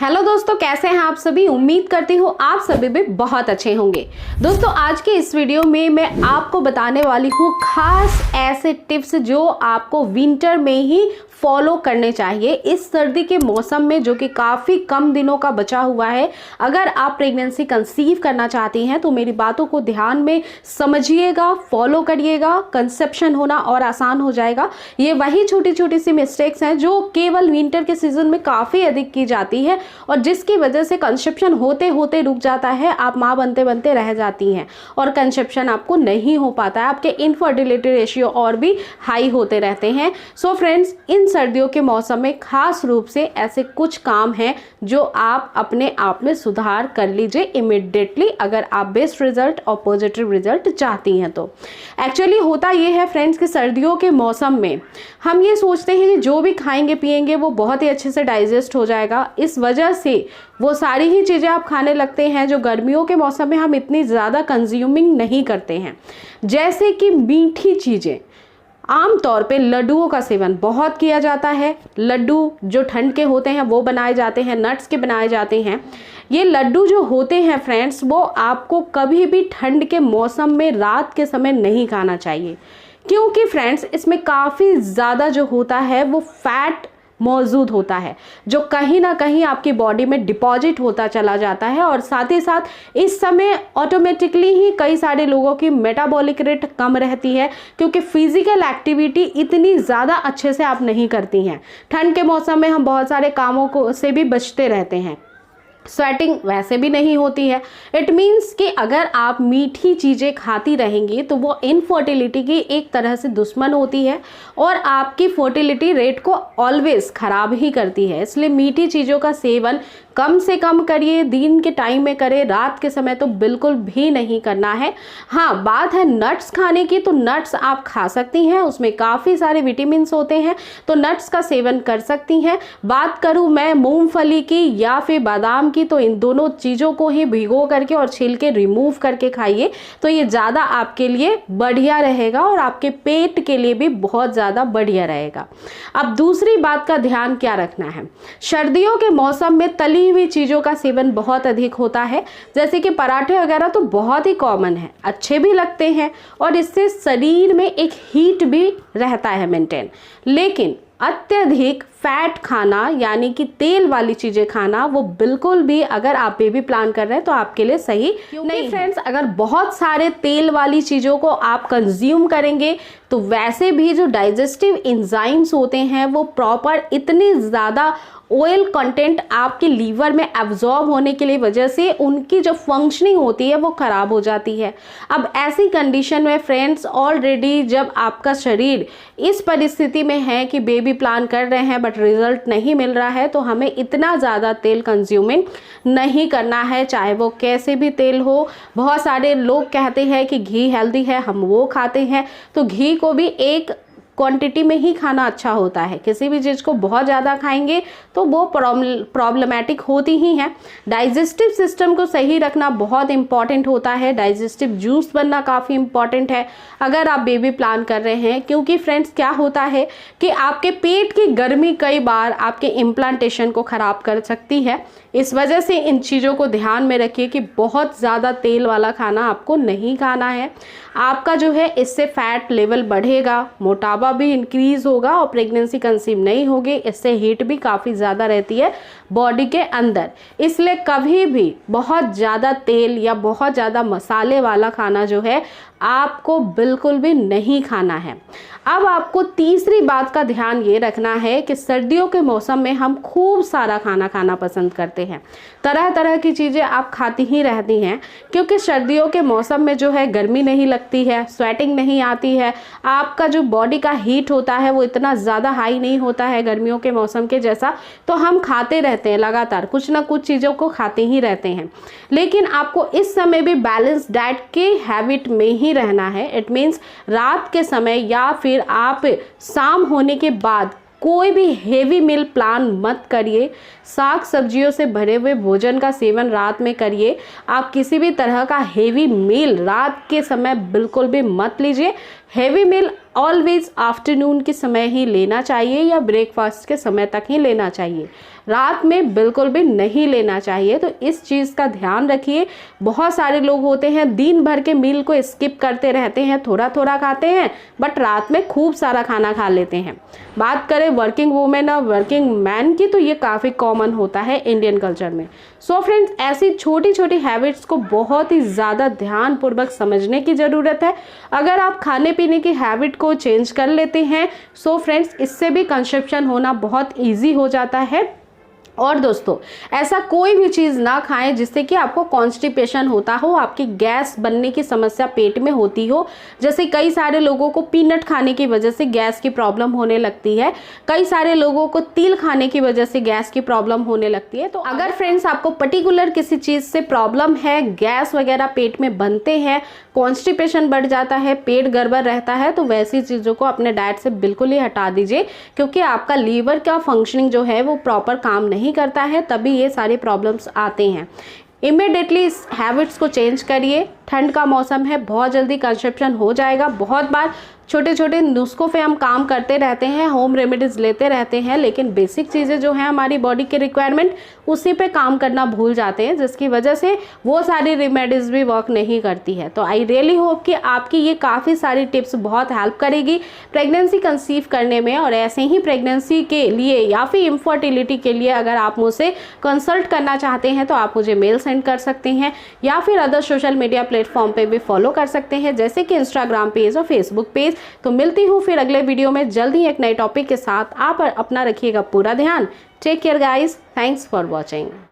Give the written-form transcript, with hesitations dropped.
Hello दोस्तों, कैसे हैं आप सभी। उम्मीद करती हूँ आप सभी भी बहुत अच्छे होंगे। दोस्तों, आज के इस वीडियो में मैं आपको बताने वाली हूँ खास ऐसे टिप्स जो आपको विंटर में ही फॉलो करने चाहिए इस सर्दी के मौसम में, जो कि काफ़ी कम दिनों का बचा हुआ है। अगर आप प्रेगनेंसी कंसीव करना चाहती हैं तो मेरी बातों को ध्यान में समझिएगा, फॉलो करिएगा, कंसेप्शन होना और आसान हो जाएगा। ये वही छोटी छोटी सी मिस्टेक्स हैं जो केवल विंटर के सीजन में काफ़ी अधिक की जाती है और जिसकी वजह से कंसेप्शन होते होते रुक जाता है, आप माँ बनते बनते रह जाती हैं और कंसेप्शन आपको नहीं हो पाता है। आपके इनफर्टिलिटी रेशियो और भी हाई होते रहते हैं। सो फ्रेंड्स, इन सर्दियों के मौसम में खास रूप से ऐसे कुछ काम हैं जो आप अपने आप में सुधार कर लीजिए इमिडिएटली, अगर आप बेस्ट रिजल्ट और पॉजिटिव रिजल्ट चाहती हैं तो। एक्चुअली होता ये है फ्रेंड्स कि सर्दियों के मौसम में हम ये सोचते हैं कि जो भी खाएंगे पिएंगे वो बहुत ही अच्छे से डाइजेस्ट हो जाएगा। इस वजह से वो सारी ही चीज़ें आप खाने लगते हैं जो गर्मियों के मौसम में हम इतनी ज़्यादा कंज्यूमिंग नहीं करते हैं। जैसे कि मीठी चीज़ें, आमतौर पे लड्डुओं का सेवन बहुत किया जाता है। लड्डू जो ठंड के होते हैं वो बनाए जाते हैं, नट्स के बनाए जाते हैं। ये लड्डू जो होते हैं फ्रेंड्स, वो आपको कभी भी ठंड के मौसम में रात के समय नहीं खाना चाहिए, क्योंकि फ्रेंड्स इसमें काफ़ी ज़्यादा जो होता है वो फैट मौजूद होता है जो कहीं ना कहीं आपकी बॉडी में डिपॉजिट होता चला जाता है और साथ ही साथ इस समय ऑटोमेटिकली ही कई सारे लोगों की मेटाबॉलिक रेट कम रहती है, क्योंकि फिजिकल एक्टिविटी इतनी ज़्यादा अच्छे से आप नहीं करती हैं। ठंड के मौसम में हम बहुत सारे कामों को से भी बचते रहते हैं, स्वेटिंग वैसे भी नहीं होती है। इट मीन्स कि अगर आप मीठी चीज़ें खाती रहेंगी तो वो इनफर्टिलिटी की एक तरह से दुश्मन होती है और आपकी फर्टिलिटी रेट को ऑलवेज ख़राब ही करती है। इसलिए मीठी चीज़ों का सेवन कम से कम करिए, दिन के टाइम में करें, रात के समय तो बिल्कुल भी नहीं करना है। हाँ, बात है नट्स खाने की, तो नट्स आप खा सकती हैं, उसमें काफ़ी सारे विटामिन्स होते हैं, तो नट्स का सेवन कर सकती हैं। बात करूँ मैं मूंगफली की या फिर बादाम की, तो इन दोनों चीज़ों को ही भिगो करके और छील के रिमूव करके खाइए, तो ये ज़्यादा आपके लिए बढ़िया रहेगा और आपके पेट के लिए भी बहुत ज़्यादा बढ़िया रहेगा। अब दूसरी बात का ध्यान क्या रखना है, सर्दियों के मौसम में तली हुई चीज़ों का सेवन बहुत अधिक होता है, जैसे कि पराठे वगैरह तो बहुत ही कॉमन है, अच्छे भी लगते हैं और इससे शरीर में एक हीट भी रहता है मेंटेन। लेकिन अत्यधिक फैट खाना यानी कि तेल वाली चीज़ें खाना वो बिल्कुल भी, अगर आप बेबी प्लान कर रहे हैं तो आपके लिए सही नहीं फ्रेंड्स। अगर बहुत सारे तेल वाली चीज़ों को आप कंज्यूम करेंगे तो वैसे भी जो डाइजेस्टिव एंजाइम्स होते हैं वो प्रॉपर इतनी ज़्यादा ऑयल कंटेंट आपके लीवर में एब्जॉर्ब होने के लिए वजह से उनकी जो फंक्शनिंग होती है वो ख़राब हो जाती है। अब ऐसी कंडीशन में फ्रेंड्स, ऑलरेडी जब आपका शरीर इस परिस्थिति में है कि बेबी प्लान कर रहे हैं बट रिजल्ट नहीं मिल रहा है, तो हमें इतना ज़्यादा तेल कंज्यूमिंग नहीं करना है, चाहे वो कैसे भी तेल हो। बहुत सारे लोग कहते हैं कि घी हेल्दी है, हम वो खाते हैं, तो घी को भी एक क्वांटिटी में ही खाना अच्छा होता है। किसी भी चीज़ को बहुत ज़्यादा खाएंगे तो वो प्रॉब्लमेटिक होती ही है। डाइजेस्टिव सिस्टम को सही रखना बहुत इंपॉर्टेंट होता है, डाइजेस्टिव जूस बनना काफ़ी इंपॉर्टेंट है अगर आप बेबी प्लान कर रहे हैं, क्योंकि फ्रेंड्स क्या होता है कि आपके पेट की गर्मी कई बार आपके इम्प्लांटेशन को ख़राब कर सकती है। इस वजह से इन चीज़ों को ध्यान में रखिए कि बहुत ज़्यादा तेल वाला खाना आपको नहीं खाना है। आपका जो है इससे फैट लेवल बढ़ेगा, मोटापा भी इंक्रीज होगा और प्रेगनेंसी कंसीव नहीं होगी। इससे हीट भी काफ़ी ज़्यादा रहती है बॉडी के अंदर, इसलिए कभी भी बहुत ज़्यादा तेल या बहुत ज़्यादा मसाले वाला खाना जो है आपको बिल्कुल भी नहीं खाना है। अब आपको तीसरी बात का ध्यान ये रखना है कि सर्दियों के मौसम में हम खूब सारा खाना खाना पसंद करते हैं, तरह तरह की चीज़ें आप खाती ही रहती हैं, क्योंकि सर्दियों के मौसम में जो है गर्मी नहीं लगती है, स्वेटिंग नहीं आती है, आपका जो बॉडी का हीट होता है वो इतना ज़्यादा हाई नहीं होता है गर्मियों के मौसम के जैसा, तो हम खाते रहते हैं, लगातार कुछ ना कुछ चीज़ों को खाते ही रहते हैं। लेकिन आपको इस समय भी बैलेंस डाइट के हैबिट में ही रहना है। इट मीन्स रात के समय या फिर आप शाम होने के बाद कोई भी हेवी मील प्लान मत करिए, साग सब्जियों से भरे हुए भोजन का सेवन रात में करिए। आप किसी भी तरह का हेवी मील रात के समय बिल्कुल भी मत लीजिए। हेवी मील ऑलवेज आफ्टरनून के समय ही लेना चाहिए या ब्रेकफास्ट के समय तक ही लेना चाहिए, रात में बिल्कुल भी नहीं लेना चाहिए। तो इस चीज़ का ध्यान रखिए। बहुत सारे लोग होते हैं दिन भर के मील को स्किप करते रहते हैं, थोड़ा थोड़ा खाते हैं बट रात में खूब सारा खाना खा लेते हैं। बात करें वर्किंग वुमेन और वर्किंग मैन की तो ये काफ़ी कॉमन होता है इंडियन कल्चर में। सो फ्रेंड्स, ऐसी छोटी छोटी हैबिट्स को बहुत ही ज़्यादा ध्यानपूर्वक समझने की ज़रूरत है। अगर आप खाने पीने की हैबिट को चेंज कर लेते हैं सो फ्रेंड्स, इससे भी कंसेप्शन होना बहुत ईजी हो जाता है। और दोस्तों, ऐसा कोई भी चीज़ ना खाएं जिससे कि आपको कॉन्स्टिपेशन होता हो, आपकी गैस बनने की समस्या पेट में होती हो। जैसे कई सारे लोगों को पीनट खाने की वजह से गैस की प्रॉब्लम होने लगती है, कई सारे लोगों को तिल खाने की वजह से गैस की प्रॉब्लम होने लगती है। तो अगर फ्रेंड्स आपको पर्टिकुलर किसी चीज़ से प्रॉब्लम है, गैस वगैरह पेट में बनते हैं, कॉन्स्टिपेशन बढ़ जाता है, पेट गड़बड़ रहता है, तो वैसी चीज़ों को अपने डाइट से बिल्कुल ही हटा दीजिए, क्योंकि आपका लीवर का फंक्शनिंग जो है वो प्रॉपर काम नहीं करता है, तभी ये सारी प्रॉब्लम्स आते हैं। इमीडिएटली इस हैबिट्स को चेंज करिए। ठंड का मौसम है, बहुत जल्दी कंसेप्शन हो जाएगा। बहुत बार छोटे छोटे नुस्खों पे हम काम करते रहते हैं, होम रेमेडीज लेते रहते हैं, लेकिन बेसिक चीज़ें जो हैं हमारी बॉडी के रिक्वायरमेंट उसी पे काम करना भूल जाते हैं, जिसकी वजह से वो सारी रेमेडीज भी वर्क नहीं करती है। तो आई रियली होप कि आपकी ये काफ़ी सारी टिप्स बहुत हेल्प करेगी प्रेगनेंसी कंसीव करने में। और ऐसे ही प्रेगनेंसी के लिए या फिर इनफर्टिलिटी के लिए अगर आप मुझसे कंसल्ट करना चाहते हैं तो आप मुझे मेल सेंड कर सकते हैं या फिर अदर सोशल मीडिया प्लेटफॉर्म पे भी फॉलो कर सकते हैं, जैसे कि इंस्टाग्राम पेज और फेसबुक पेज। तो मिलती हूँ फिर अगले वीडियो में जल्द ही एक नए टॉपिक के साथ। आप अपना रखिएगा पूरा ध्यान। Take care guys, thanks for watching.